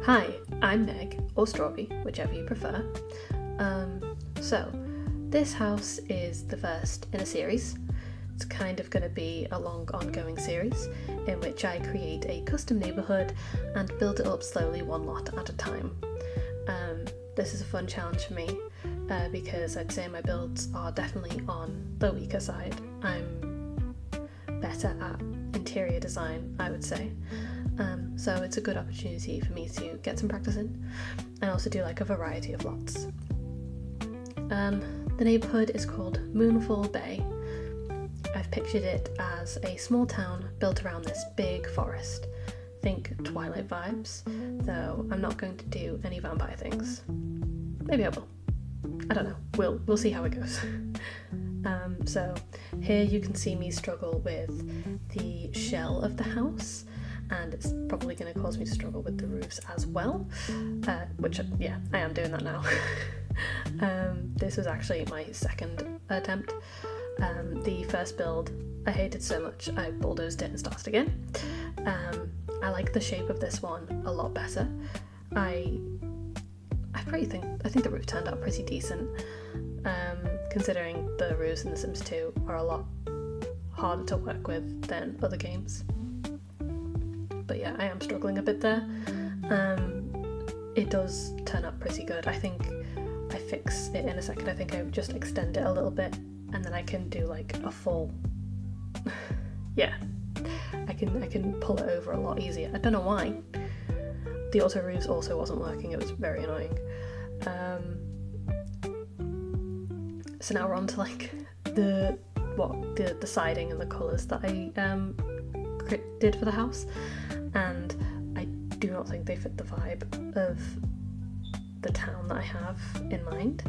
Hi, I'm Meg, or Strawberry, whichever you prefer. So, this house is the first in a series. It's kind of going to be a long ongoing series in which I create a custom neighbourhood and build it up slowly one lot at a time. This is a fun challenge for me because I'd say my builds are definitely on the weaker side. I'm better at interior design, I would say. So it's a good opportunity for me to get some practice in and also do like a variety of lots. The neighbourhood is called Moonfall Bay. I've pictured it as a small town built around this big forest. Think Twilight vibes, though I'm not going to do any vampire things. Maybe I will. I don't know. We'll see how it goes. So here you can see me struggle with the shell of the house, and it's probably going to cause me to struggle with the roofs as well, which, yeah, I am doing that now. This was actually my second attempt. The first build I hated so much I bulldozed it and started again. I like the shape of this one a lot better. I think the roof turned out pretty decent, considering the roofs in The Sims 2 are a lot harder to work with than other games. But yeah, I am struggling a bit there. It does turn out pretty good. I think I fix it in a second. I think I just extend it a little bit and then I can do like a full yeah, I can pull it over a lot easier. I don't know why. The auto roofs also wasn't working. It was very annoying. So now we're on to like the siding and the colours that I did for the house, and I do not think they fit the vibe of the town that I have in mind.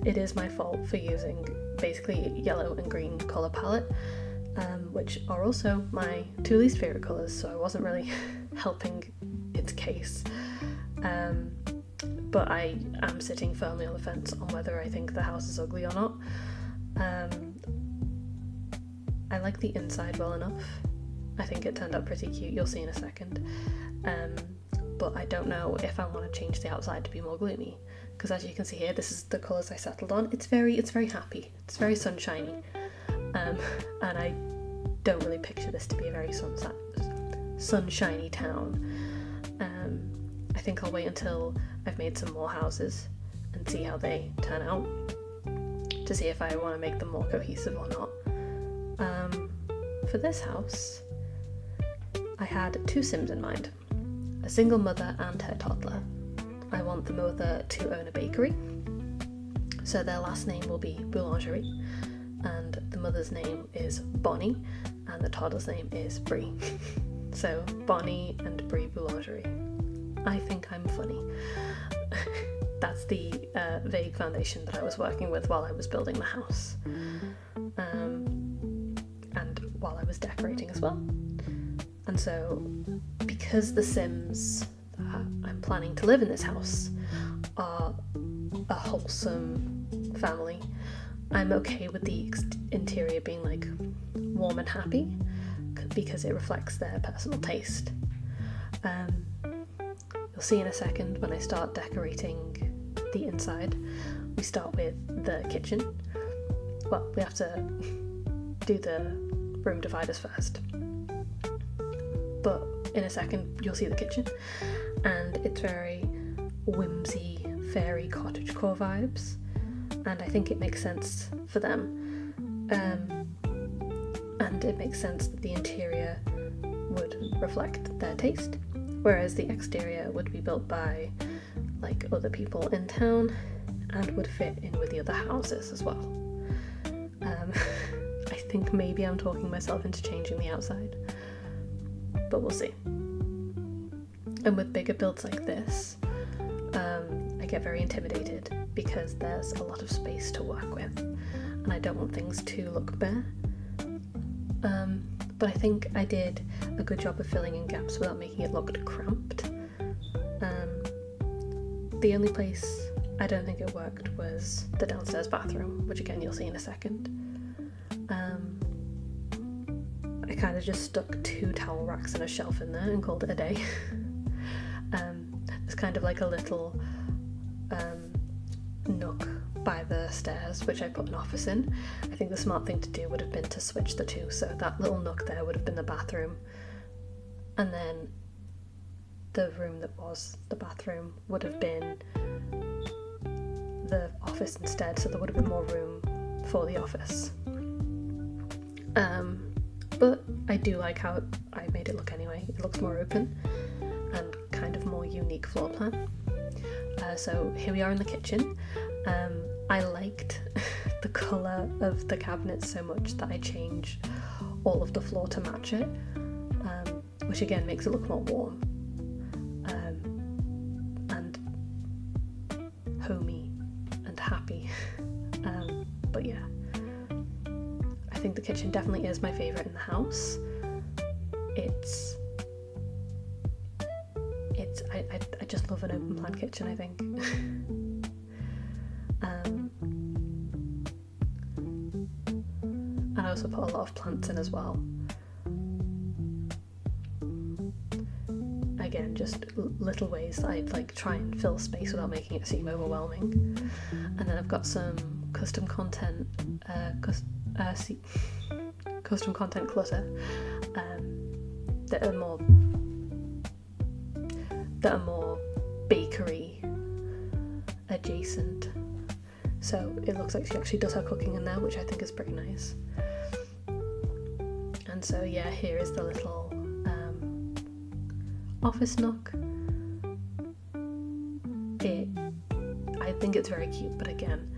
It is my fault for using basically yellow and green colour palette, which are also my two least favourite colours, so I wasn't really helping its case. But I am sitting firmly on the fence on whether I think the house is ugly or not. I like the inside well enough. I think it turned out pretty cute, you'll see in a second. But I don't know if I want to change the outside to be more gloomy, because as you can see here, this is the colours I settled on. It's very happy, it's very sunshiny, and I don't really picture this to be a very sunshiny town. I think I'll wait until I've made some more houses and see how they turn out to see if I want to make them more cohesive or not. For this house, I had two Sims in mind, a single mother and her toddler. I want the mother to own a bakery, so their last name will be Boulangerie, and the mother's name is Bonnie, and the toddler's name is Brie. So Bonnie and Brie Boulangerie. I think I'm funny. That's the vague foundation that I was working with while I was building the house, and while I was decorating as well. And so, because the Sims that I'm planning to live in this house are a wholesome family, I'm okay with the interior being like warm and happy because it reflects their personal taste. You'll see in a second when I start decorating the inside. We start with the kitchen. Well, we have to do the room dividers first. But in a second you'll see the kitchen, and it's very whimsy, fairy cottagecore vibes, and I think it makes sense for them. And it makes sense that the interior would reflect their taste, whereas the exterior would be built by like other people in town and would fit in with the other houses as well. I think maybe I'm talking myself into changing the outside, but we'll see. And with bigger builds like this, I get very intimidated because there's a lot of space to work with, and I don't want things to look bare. But I think I did a good job of filling in gaps without making it look cramped. The only place I don't think it worked was the downstairs bathroom, which again you'll see in a second. I kind of just stuck 2 towel racks and a shelf in there and called it a day. There's kind of like a little nook by the stairs which I put an office in. I think the smart thing to do would have been to switch the two, so that little nook there would have been the bathroom, and then the room that was the bathroom would have been the office instead, so there would have been more room for the office. But I do like how I made it look anyway. It looks more open and kind of more unique floor plan. So here we are in the kitchen. I liked the colour of the cabinets so much that I changed all of the floor to match it, which again makes it look more warm and homey and happy. But yeah, I think the kitchen definitely is my favourite in the house. I just love an open plan kitchen, I think. And I also put a lot of plants in as well. Again, just little ways that I'd like try and fill space without making it seem overwhelming. And then I've got some custom content clutter that are more bakery adjacent. So it looks like she actually does her cooking in there, which I think is pretty nice. And so yeah, here is the little office nook. I think it's very cute, but again,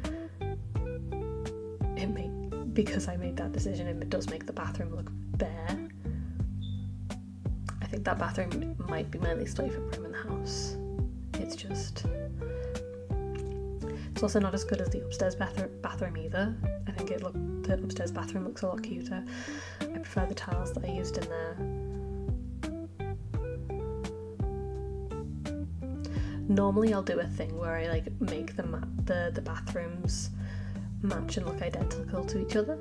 because I made that decision, it does make the bathroom look bare. I think that bathroom might be my least favourite room in the house. It's also not as good as the upstairs bathroom either. I think the upstairs bathroom looks a lot cuter. I prefer the tiles that I used in there. Normally I'll do a thing where I like make the bathrooms match and look identical to each other,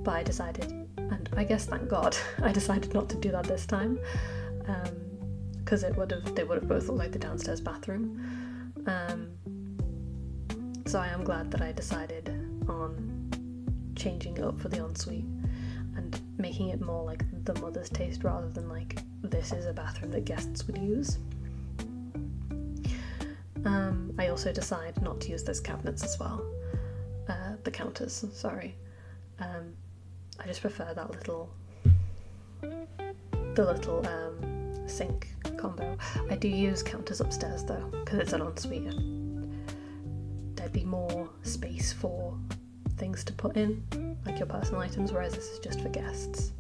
but I decided, and I guess thank God, I decided not to do that this time, because they would have both looked like the downstairs bathroom. So I am glad that I decided on changing it up for the ensuite and making it more like the mother's taste rather than like this is a bathroom that guests would use. I also decided not to use those cabinets as well. The counters, sorry. I just prefer that the little sink combo. I do use counters upstairs though, because it's an ensuite. There'd be more space for things to put in, like your personal items, whereas this is just for guests.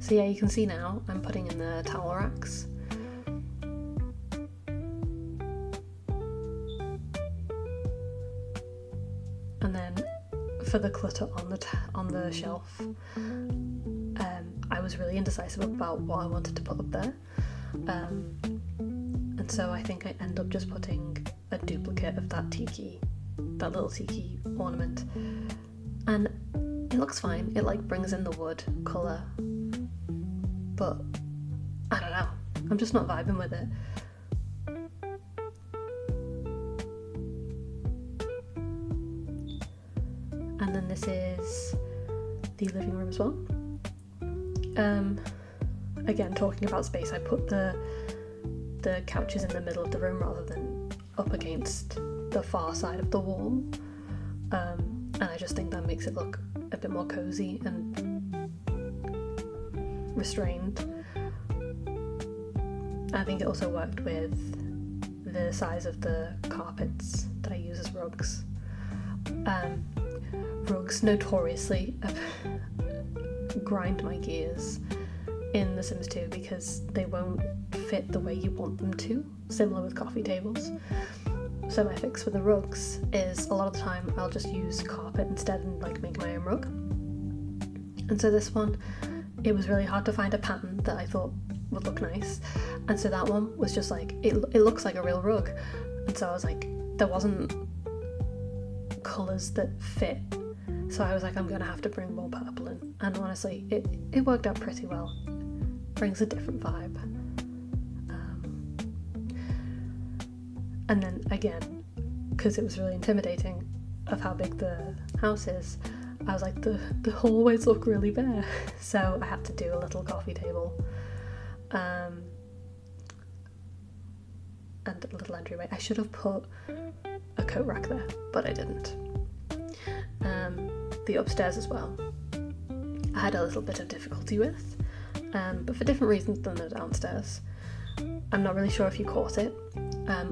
So yeah, you can see now I'm putting in the towel racks. And then for the clutter on the shelf, I was really indecisive about what I wanted to put up there. And so I think I end up just putting a duplicate of that little tiki ornament. And it looks fine. It like brings in the wood colour. But I don't know, I'm just not vibing with it. And then this is the living room as well. Again, talking about space, I put the couches in the middle of the room rather than up against the far side of the wall. And I just think that makes it look a bit more cozy and restrained. I think it also worked with the size of the carpets that I use as rugs. Rugs notoriously grind my gears in The Sims 2 because they won't fit the way you want them to, similar with coffee tables. So my fix for the rugs is a lot of the time I'll just use carpet instead and like make my own rug. And so this one, it was really hard to find a pattern that I thought would look nice. And so that one was just like, it looks like a real rug. And so I was like, there wasn't colours that fit. So I was like, I'm going to have to bring more purple in. And honestly, it worked out pretty well. Brings a different vibe. And then again, because it was really intimidating of how big the house is, I was like, the hallways look really bare. So I had to do a little coffee table. And a little entryway. I should have put a coat rack there, but I didn't. The upstairs as well, I had a little bit of difficulty with, but for different reasons than the downstairs. I'm not really sure if you caught it,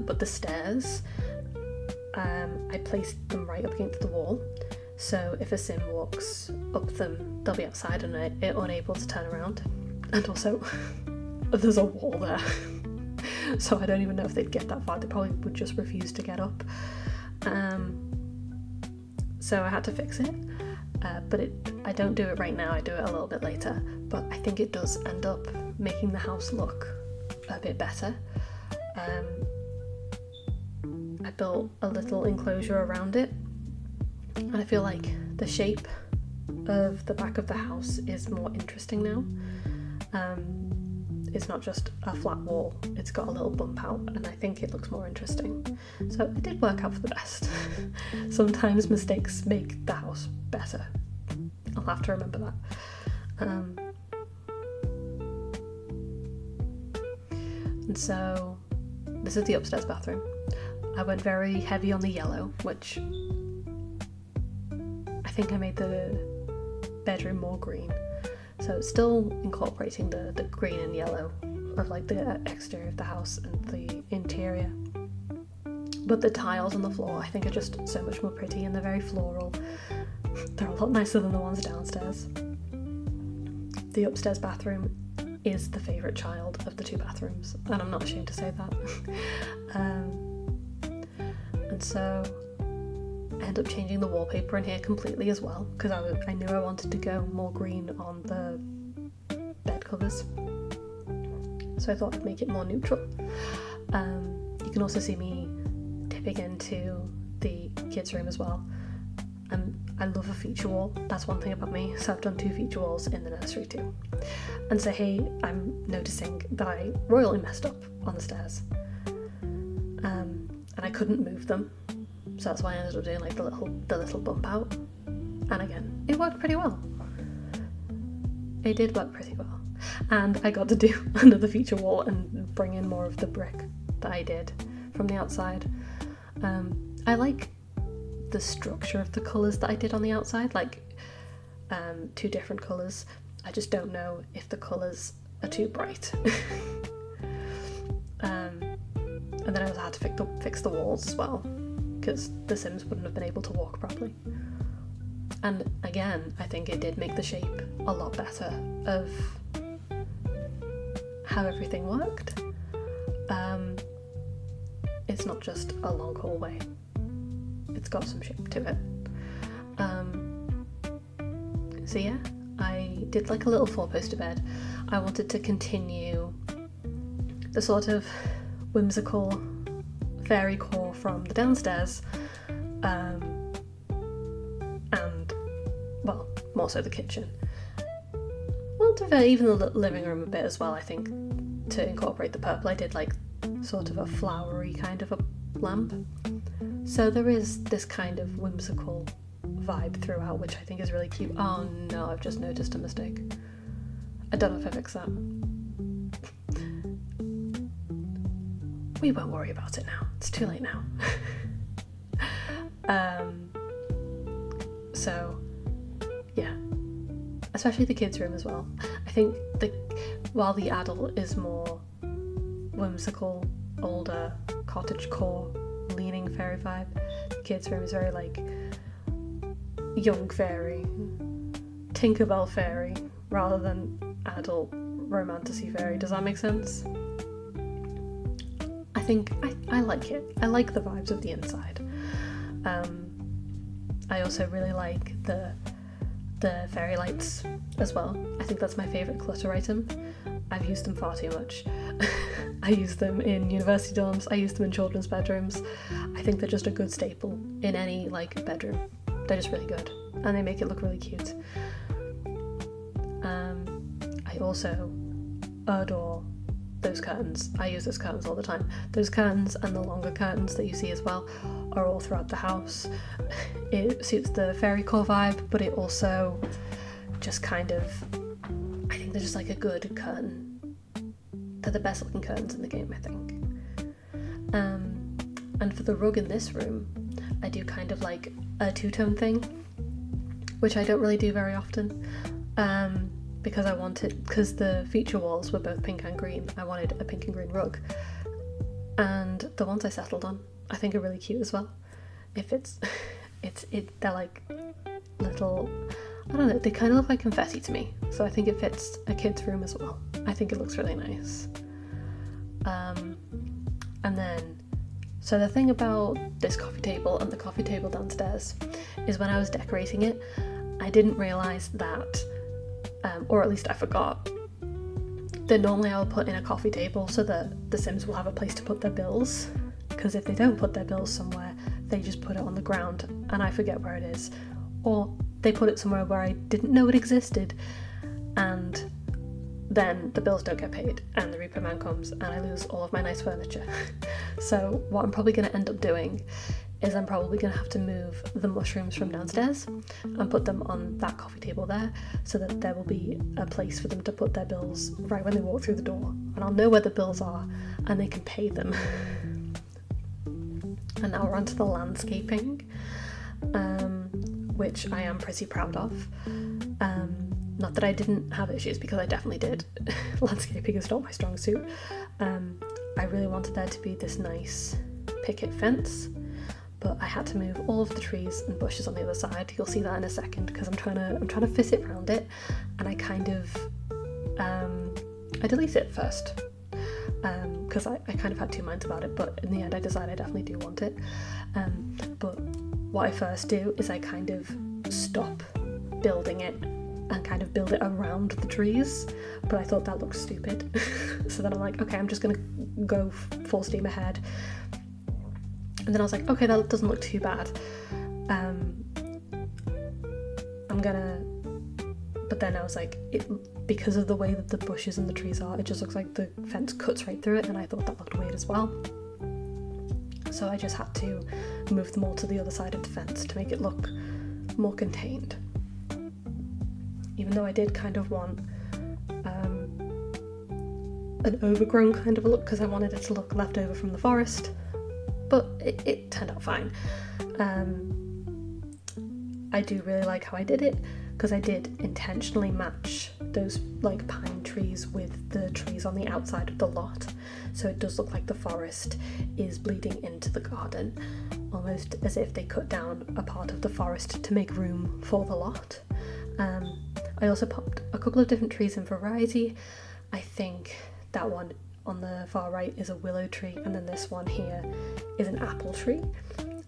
but the stairs, I placed them right up against the wall, so if a sim walks up them, they'll be outside and unable to turn around. And also, there's a wall there. So I don't even know if they'd get that far. They probably would just refuse to get up. So I had to fix it. But I don't do it right now, I do it a little bit later. But I think it does end up making the house look a bit better. I built a little enclosure around it. And I feel like the shape of the back of the house is more interesting now. It's not just a flat wall, it's got a little bump out, and I think it looks more interesting. So it did work out for the best. Sometimes mistakes make the house better. I'll have to remember that. And so this is the upstairs bathroom. I went very heavy on the yellow, which I think I made the bedroom more green. So it's still incorporating the green and yellow of like the exterior of the house and the interior. But the tiles on the floor I think are just so much more pretty, and they're very floral. They're a lot nicer than the ones downstairs. The upstairs bathroom is the favourite child of the two bathrooms, and I'm not ashamed to say that. And so I ended up changing the wallpaper in here completely as well, because I knew I wanted to go more green on the bed covers. So I thought I'd make it more neutral. You can also see me dipping into the kids' room as well. I love a feature wall, that's one thing about me, so I've done 2 feature walls in the nursery too. And so hey, I'm noticing that I royally messed up on the stairs. And I couldn't move them. So that's why I ended up doing like the little bump out. And again, it worked pretty well. It did work pretty well. And I got to do another feature wall and bring in more of the brick that I did from the outside. I like the structure of the colours that I did on the outside, like 2 different colours. I just don't know if the colours are too bright. And then I also had to fix the walls as well, because the Sims wouldn't have been able to walk properly. And again, I think it did make the shape a lot better of how everything worked. It's not just a long hallway, it's got some shape to it. So yeah, I did like a little 4-poster bed. I wanted to continue the sort of whimsical fairy core from the downstairs, and well, more so the kitchen. Well, to be fair, even the living room a bit as well, I think, to incorporate the purple. I did like sort of a flowery kind of a lamp. So there is this kind of whimsical vibe throughout, which I think is really cute. Oh no, I've just noticed a mistake. I don't know if I fixed that. We won't worry about it now. It's too late now. So yeah, especially the kids' room as well. I think while the adult is more whimsical, older, cottagecore leaning fairy vibe, the kids' room is very like young fairy, Tinkerbell fairy, rather than adult romantasy fairy. Does that make sense? I think I like it. I like the vibes of the inside. I also really like the the fairy lights as well. I think that's my favourite clutter item. I've used them far too much. I use them in university dorms, I use them in children's bedrooms. I think they're just a good staple in any like bedroom. They're just really good and they make it look really cute. I also adore those curtains. I use those curtains all the time. Those curtains and the longer curtains that you see as well are all throughout the house. It suits the fairycore vibe, but it also just kind of, I think they're just like a good curtain. They're the best looking curtains in the game, I think. And for the rug in this room, I do kind of like a two-tone thing, which I don't really do very often. Because the feature walls were both pink and green, I wanted a pink and green rug. And the ones I settled on, I think are really cute as well. They're like little, I don't know, they kind of look like confetti to me. So I think it fits a kid's room as well. I think it looks really nice. And then, so the thing about this coffee table and the coffee table downstairs is when I was decorating it, I didn't realise that, or at least I forgot, that normally I'll put in a coffee table so that the Sims will have a place to put their bills. Because if they don't put their bills somewhere, they just put it on the ground and I forget where it is. Or they put it somewhere where I didn't know it existed, and then the bills don't get paid and the Reaper Man comes and I lose all of my nice furniture. So what I'm probably going to end up doing is I'm probably going to have to move the mushrooms from downstairs and put them on that coffee table there, so that there will be a place for them to put their bills right when they walk through the door, and I'll know where the bills are and they can pay them. And now we're on to the landscaping, which I am pretty proud of. Not that I didn't have issues, because I definitely did. Landscaping is not my strong suit. I really wanted there to be this nice picket fence, but I had to move all of the trees and bushes on the other side. You'll see that in a second, because I'm trying to fit it around it, and I kind of I delete it first, because I kind of had two minds about it, but in the end I decided I definitely do want it. But what I first do is I kind of stop building it and kind of build it around the trees, but I thought that looked stupid. So then I'm like, okay, I'm just gonna go full steam ahead. And then I was like, okay, that doesn't look too bad. But then I was like, because of the way that the bushes and the trees are, it just looks like the fence cuts right through it, and I thought that looked weird as well. So I just had to move them all to the other side of the fence to make it look more contained. Even though I did kind of want an overgrown kind of a look, because I wanted it to look left over from the forest, but it turned out fine. I do really like how I did it, because I did intentionally match those like pine trees with the trees on the outside of the lot, so it does look like the forest is bleeding into the garden, almost as if they cut down a part of the forest to make room for the lot. I also popped a couple of different trees in variety. I think that one on the far right is a willow tree, and then this one here is an apple tree.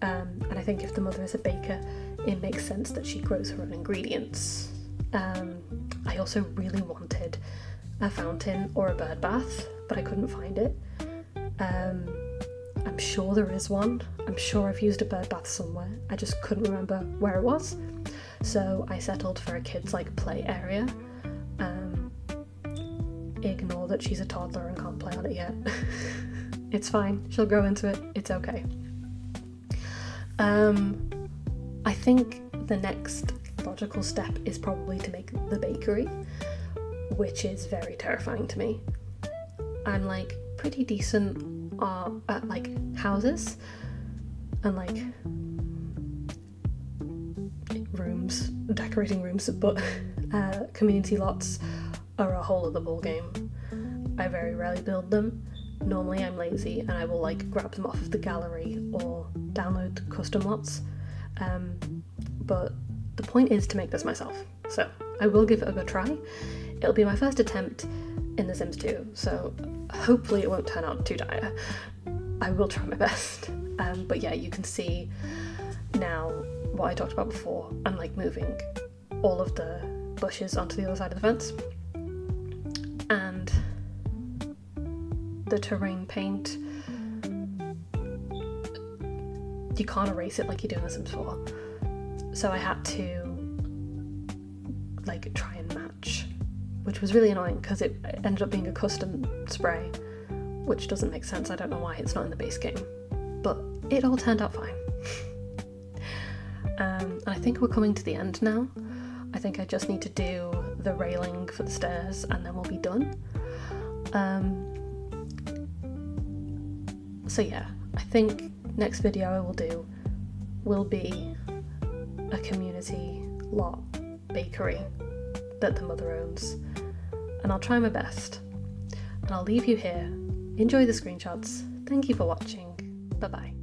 And I think if the mother is a baker, it makes sense that she grows her own ingredients. I also really wanted a fountain or a bird bath, but I couldn't find it. I'm sure there is one. I'm sure I've used a bird bath somewhere. I just couldn't remember where it was. So I settled for a kid's like play area. Ignore that she's a toddler and can't play on it yet. It's fine, she'll grow into it, it's okay. I think the next logical step is probably to make the bakery, which is very terrifying to me. I'm like pretty decent at like houses and like rooms, decorating rooms, but community lots are a whole other ball game. I very rarely build them. Normally I'm lazy and I will like grab them off of the gallery or download custom lots. But the point is to make this myself. So I will give it a good try. It'll be my first attempt in The Sims 2, so hopefully it won't turn out too dire. I will try my best. But yeah, you can see now what I talked about before. I'm like moving all of the bushes onto the other side of the fence. And the terrain paint, you can't erase it like you do in The Sims 4. So I had to like try and match, which was really annoying because it ended up being a custom spray, which doesn't make sense. I don't know why it's not in the base game, but it all turned out fine. And I think we're coming to the end now. I think I just need to do the railing for the stairs and then we'll be done. So yeah, I think next video I will do will be a community lot bakery that the mother owns, and I'll try my best. And I'll leave you here. Enjoy the screenshots. Thank you for watching. Bye bye.